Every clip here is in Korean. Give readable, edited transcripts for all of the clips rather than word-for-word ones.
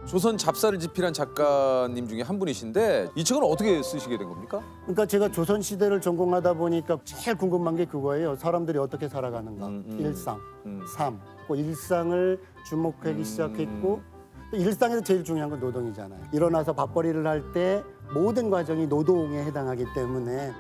조선 잡사를 집필한 작가님 중에 한 분이신데 이 책은 어떻게 쓰시게 된 겁니까? 그러니까 제가 조선 시대를 전공하다 보니까 제일 궁금한 게 그거예요. 사람들이 어떻게 살아가는가. 일상, 삶. 그 일상을 주목하기 시작했고 또 일상에서 제일 중요한 건 노동이잖아요. 일어나서 밥벌이를 할 때 모든 과정이 노동에 해당하기 때문에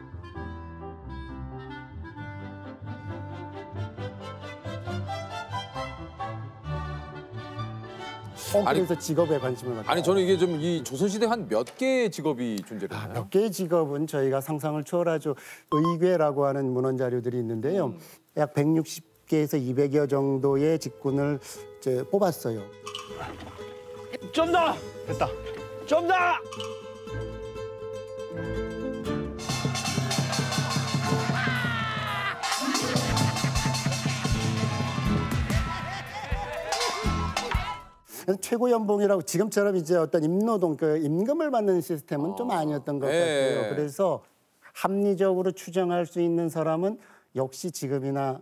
그래서 직업에 관심을 갖고. 아니 저는 이게 좀 이 조선시대 한 몇 개의 직업이 존재를 하나요? 몇 개의 직업은 저희가 상상을 초월하죠. 의궤라고 하는 문헌 자료들이 있는데요. 약 160개에서 200여 정도의 직군을 이제 뽑았어요. 좀 더! 됐다. 좀 더! 최고 연봉이라고 지금처럼 이제 어떤 임노동, 그 임금을 받는 시스템은 좀 아니었던 것 같고요. 그래서 합리적으로 추정할 수 있는 사람은 역시 지금이나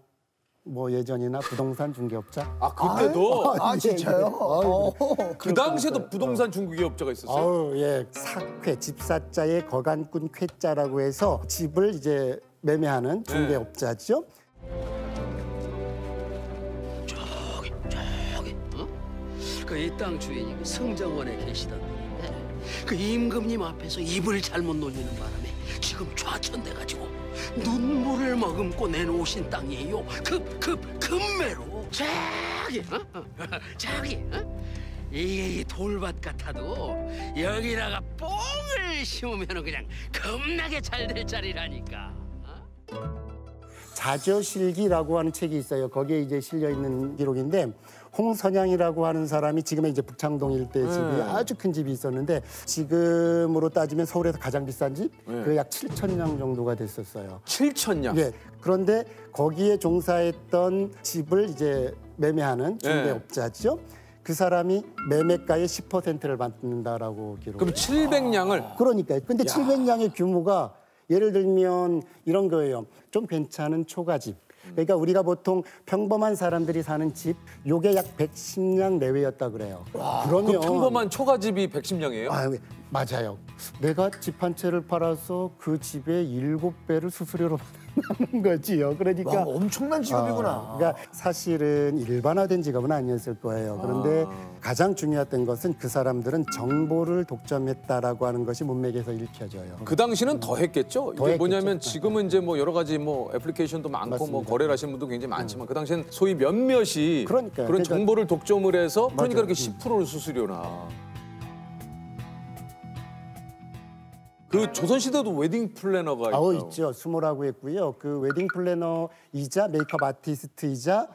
뭐 예전이나 부동산 중개업자. 아 그때도? 진짜요? 그 당시에도 부동산 중개업자가 있었어요? 예. 사쾌, 집사자의 거간꾼 쾌자라고 해서 집을 이제 매매하는 중개업자죠. 그 이 땅 주인이 그 승정원에 계시던 분인데 그 임금님 앞에서 입을 잘못 놀리는 바람에 지금 좌천돼가지고 눈물을 머금고 내놓으신 땅이에요. 금매로. 저기, 이게 이 돌밭 같아도 여기다가 뽕을 심으면 그냥 겁나게 잘 될 자리라니까. 자저실기라고 하는 책이 있어요. 거기에 이제 실려 있는 기록인데 홍선양이라고 하는 사람이 지금의 이제 북창동 일대 집이 아주 큰 집이 있었는데 지금으로 따지면 서울에서 가장 비싼 집 그 약 7,000냥 정도가 됐었어요. 7,000냥? 예. 그런데 거기에 종사했던 집을 이제 매매하는 중개업자죠. 그 사람이 매매가의 10%를 받는다라고 기록. 그럼 700냥을? 그러니까요. 근데 700냥의 규모가 예를 들면 이런 거예요. 좀 괜찮은 초가집. 그러니까 우리가 보통 평범한 사람들이 사는 집, 요게 약 110냥 내외였다 그래요. 그러면 그 평범한 초가집이 110냥이에요? 맞아요. 내가 집 한 채를 팔아서 그 집의 7배를 수수료로 받는 거지요. 그러니까 와, 엄청난 직업이구나. 그러니까 사실은 일반화된 직업은 아니었을 거예요. 그런데 가장 중요했던 것은 그 사람들은 정보를 독점했다라고 하는 것이 문맥에서 읽혀져요. 그 당시는 더 했겠죠? 더 이게 뭐냐면 했겠죠. 지금은 이제 뭐 여러 가지 뭐 애플리케이션도 많고 맞습니다. 뭐 거래를 하시는 분도 굉장히 많지만 그 당시엔 소위 몇몇이 그러니까요. 그런 그러니까 정보를 독점을 해서 그러니까 맞아요. 이렇게 10%를 수수료나. 그 조선시대도 웨딩 플래너가 있어요. 있죠. 수모라고 했고요. 그 웨딩 플래너이자 메이크업 아티스트이자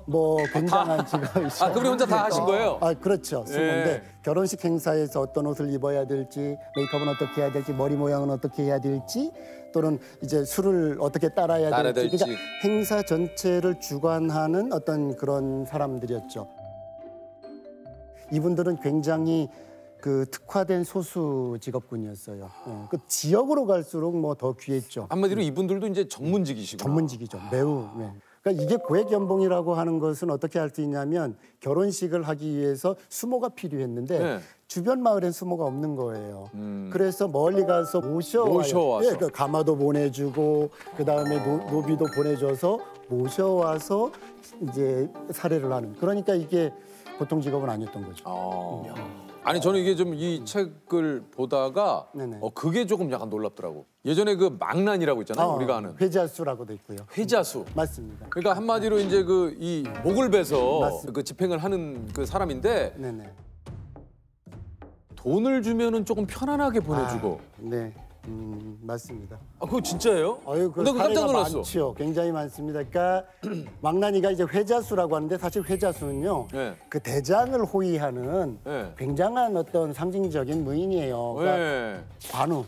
뭐 굉장한 직업이죠. 그분이 혼자 다 하신 거예요? 그렇죠. 수모인데 결혼식 행사에서 어떤 옷을 입어야 될지, 메이크업은 어떻게 해야 될지, 머리 모양은 어떻게 해야 될지, 또는 이제 술을 어떻게 따라야 될지. 그러니까 행사 전체를 주관하는 어떤 그런 사람들이었죠. 이분들은 굉장히 그 특화된 소수 직업군이었어요. 그 지역으로 갈수록 뭐 더 귀했죠. 한마디로 이분들도 이제 전문직이시구나. 전문직이죠. 매우. 그러니까 이게 고액 연봉이라고 하는 것은 어떻게 할 수 있냐면 결혼식을 하기 위해서 수모가 필요했는데 주변 마을엔 수모가 없는 거예요. 그래서 멀리 가서 모셔와서. 그 가마도 보내주고 그다음에 노비도 보내줘서 모셔와서 이제 살해를 하는. 그러니까 이게 보통 직업은 아니었던 거죠. 아니 저는 이게 좀 이 책을 보다가 그게 조금 약간 놀랍더라고. 예전에 그 망난이라고 있잖아요. 우리가 아는. 회자수라고도 있고요. 회자수. 맞습니다. 그러니까 한마디로 이제 그 이 목을 베서 그 집행을 하는 그 사람인데 돈을 주면은 조금 편안하게 보내주고. 맞습니다. 그거 진짜예요? 근데 깜짝 놀랐어. 많죠. 굉장히 많습니다. 그러니까 망나니가 이제 회자수라고 하는데 사실 회자수는요. 그 대장을 호위하는 굉장한 어떤 상징적인 무인이에요. 그러니까 관우.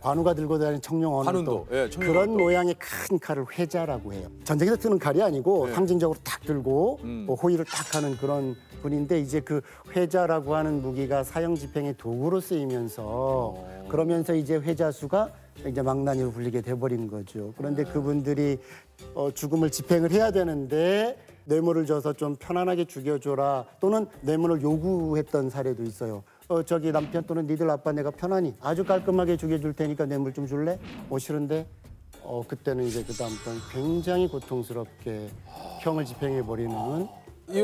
관우가 들고 다니는 청룡 언도. 그런 모양의 큰 칼을 회자라고 해요. 전쟁에서 쓰는 칼이 아니고 상징적으로 딱 들고 뭐 호위를 딱 하는 그런 분인데 이제 그 회자라고 하는 무기가 사형 집행의 도구로 쓰이면서 그러면서 이제 회자수가 이제 망나니로 불리게 돼버린 거죠. 그런데 그분들이 죽음을 집행을 해야 되는데 뇌물을 줘서 좀 편안하게 죽여줘라 또는 뇌물을 요구했던 사례도 있어요. 저기 남편 또는 니들 아빠 내가 편안히 아주 깔끔하게 죽여줄 테니까 뇌물 좀 줄래? 싫은데 그때는 이제 그다음부터는 굉장히 고통스럽게 형을 집행해버리는 이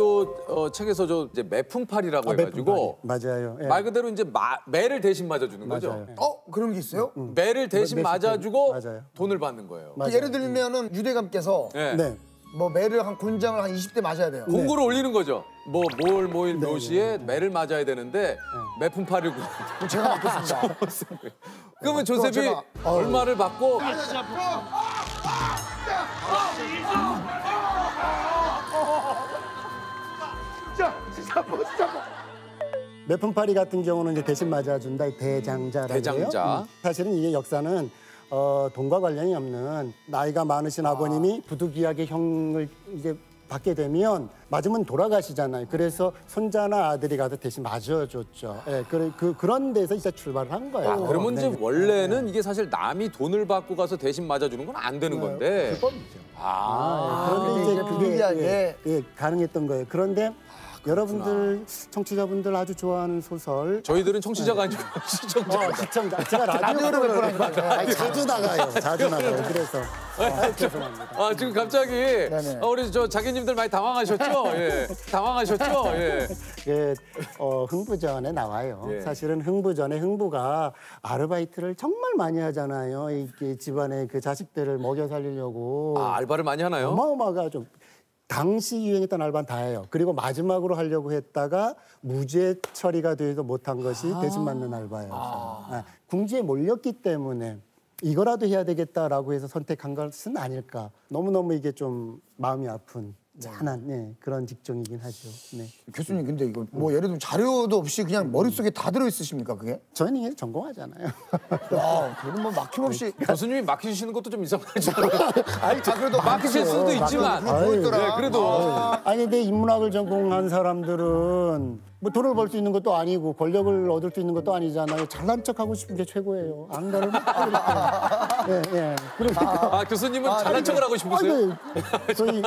책에서 저 이제 매품팔이라고 해가지고 맞아요. 예. 말 그대로 이제 매를 대신 맞아주는 거죠. 맞아요. 그런 게 있어요? 매를 대신 맞아주고 맞아요. 돈을 받는 거예요. 맞아요. 예를 들면은 유대감께서 네. 네. 뭐 매를 한 곤장을 한 20대 맞아야 돼요. 공고를 올리는 거죠. 뭐일 몇 시에 매를 맞아야 되는데 매품팔을 그럼 제가 맞겠습니다. 그러면 조셉이 제가- 얼마를 받고 매품파리 같은 경우는 이제 대신 맞아준다 대장자라고 해요. 대장자. 사실은 이게 역사는 돈과 관련이 없는 나이가 많으신 아버님이 부득이하게 형을 이제 받게 되면 맞으면 돌아가시잖아요. 그래서 손자나 아들이 가서 대신 맞아줬죠. 예, 그런 데서 이제 출발을 한 거예요. 그러면 이제 네. 원래는 이게 사실 남이 돈을 받고 가서 대신 맞아주는 건 안 되는 건데. 불법이죠. 아. 그런데 이제 그게 불리하게. 가능했던 거예요. 그런데 여러분들 청취자분들 아주 좋아하는 소설 저희들은 청취자가 아니고 시청자. 시청자 제가 라디오를 몇 번 하니까 자주 나가요. 자주 나가요. 그래서 죄송합니다. 아 지금 갑자기 네네. 우리 저 자기님들 많이 당황하셨죠? 예. 당황하셨죠? 예. 예, 흥부전에 나와요. 예. 사실은 흥부전에 흥부가 아르바이트를 정말 많이 하잖아요. 이게 집안의 그 자식들을 먹여 살리려고 아 알바를 많이 하나요? 어마어마하가 좀 당시 유행했던 알바는 다 해요. 그리고 마지막으로 하려고 했다가 무죄 처리가 돼서 못한 것이 대신 맞는 알바예요. 궁지에 몰렸기 때문에 이거라도 해야 되겠다라고 해서 선택한 것은 아닐까. 너무너무 이게 좀 마음이 아픈 짠한 그런 직종이긴 하죠. 네. 교수님 근데 이거 뭐 예를 들면 자료도 없이 그냥 머릿속에 다 들어 있으십니까 그게? 저는 이게 전공하잖아요. 와, 그럼 뭐 막힘없이 교수님이 막히시는 것도 좀 이상하죠. 그래도 막히실 수도 있지만. 보였더라. 네, 그래도. 아니 근데 인문학을 전공한 사람들은 뭐 돈을 벌 수 있는 것도 아니고 권력을 얻을 수 있는 것도 아니잖아요. 잘난 척하고 싶은 게 최고예요. 안가를 예. 그러니까 아 교수님은 잘난 척을 하고 싶으세요? 저희